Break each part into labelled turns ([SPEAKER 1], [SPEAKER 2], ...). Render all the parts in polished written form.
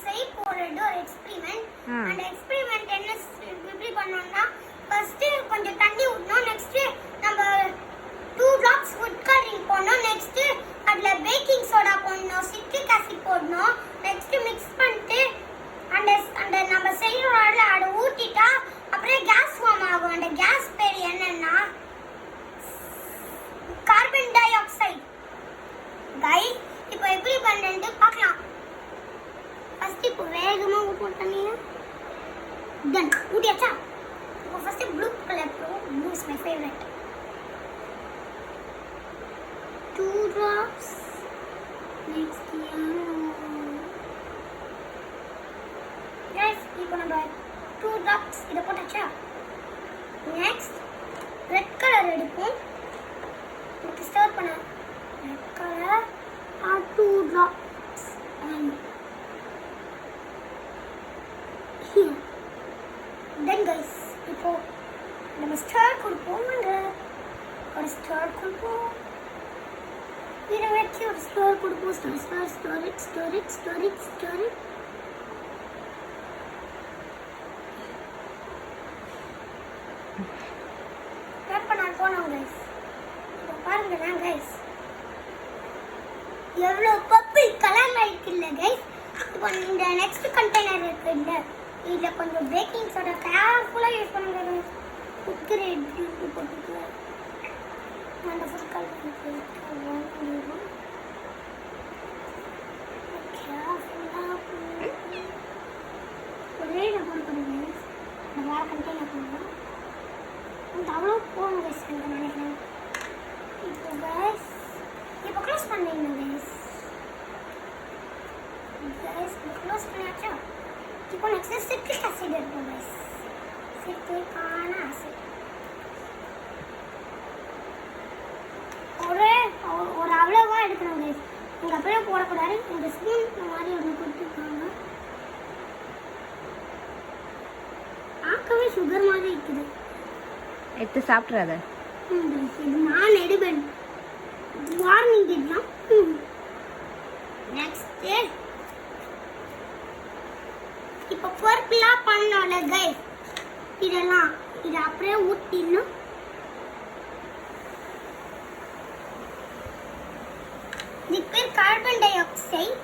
[SPEAKER 1] செய்ய போறது ஒரு எக்ஸ்பெரிமெண்ட். அந்த எக்ஸ்பெரிமெண்ட் என்ன எப்படி பண்ணனும்னா ஃபர்ஸ்ட் கொஞ்சம் தண்ணி ஊத்தணும். நெக்ஸ்ட் நம்ம 2 drops wood coloring போடணும். நெக்ஸ்ட் அதுல பேக்கிங் சோடா போடணும், சிட்ரிக் ஆசிட் போடணும். நெக்ஸ்ட் மிக்ஸ் பண்ணிட்டு அந்த நம்ம செய்யறோம்ல அத ஊத்திட்டா அப்படியே கேஸ் ஃபார்ம் ஆகும். அந்த கேஸ் பேர் என்னன்னா கார்பன் டை ஆக்சைடு. गाइस இப்போ எப்படி பண்ணனும்னு பார்க்கலாம். ஃபர்ஸ்ட் இப்போ வேகமா ஊத்தணும். டன் ஊத்தியாச்சா? இப்போ first blue colour blue is my favourite. 2 drops next guys இப்போ நம்ம 2 drops இத போட்டாச்சா? நெக்ஸ்ட் ரெட் கலர் எடுப்போம். இதுக்கு ஸ்டார்ட் பண்ண red colour 2 drops and here then guys இப்போ நம்ம ஸ்டார் கொடுப்போம். ஒரு ஸ்டார் கொடுப்போம். இத வச்சு ஒரு ஸ்டார் கொடுப்போம். ஸ்டார் ஸ்டார்ட் பண்ண போனோம் guys. இப்போ பாருங்க guys எவ்வளோ பர்பிள் கலர் லைட் இல்ல guys. இப்போ இந்த நெக்ஸ்ட் கண்டெய்னர் இருக்குல்ல இதுல கொஞ்சம் பேக்கிங் சோடா கேர்ஃபுல்லா யூஸ் பண்ணுங்க. உப்பு ரெட் போட்டுட்டு அந்த ஃபுட் கலர் ஒரே நம்பர் பண்ணுங்க. இந்த வேற கண்டெய்னர் பண்ணுங்க. அந்த அவ்வளோ போகணும் guys அந்த நினைக்கிறேன். இப்போ guys இப்போ க்ளோஸ் பண்ணிடுங்க guys க்ளோஸ் பண்ணியாச்சா? இப்போ நெக்ஸ்ட் சிட்ரிக் ஆசிட் எடுப்போம் guys. சிட்ரிக் ஆசிட் ஒரு அவ்வளோவா எடுக்கணும் guys. இங்கே அப்படியே போடக்கூடாது. இந்த ஸ்பூன் இந்த மாதிரி ஒன்று கொடுத்துருக்காங்க. பார்க்கவே சுகர் மாதிரி இருக்குது.
[SPEAKER 2] எடுத்து சாப்பிட்றாத.
[SPEAKER 1] நான் எடுப்பேன். வார்னிங் இதெல்லாம். நெக்ஸ்ட் இப்போ பர்பிளா பண்ணோம்ல गाइस இதெல்லாம் இத அப்படியே ஊத்திடணும். இதுக்கு பேர் கார்பன் டை ஆக்சைடு.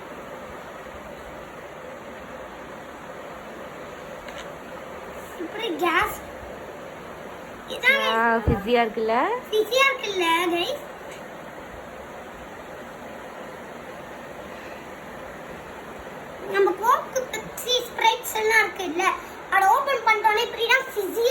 [SPEAKER 1] இப்படி கேஸ் இதான்
[SPEAKER 2] ஃபிஸியா இருக்குல்ல
[SPEAKER 1] गाइस. நம்ம கோக் பெப்சி ஸ்ப்ரைட்ஸ் எல்லாம் இருக்குல்ல அத ஓபன் பண்ணிட்டோனே இப்படி தான் ஃபிஸியா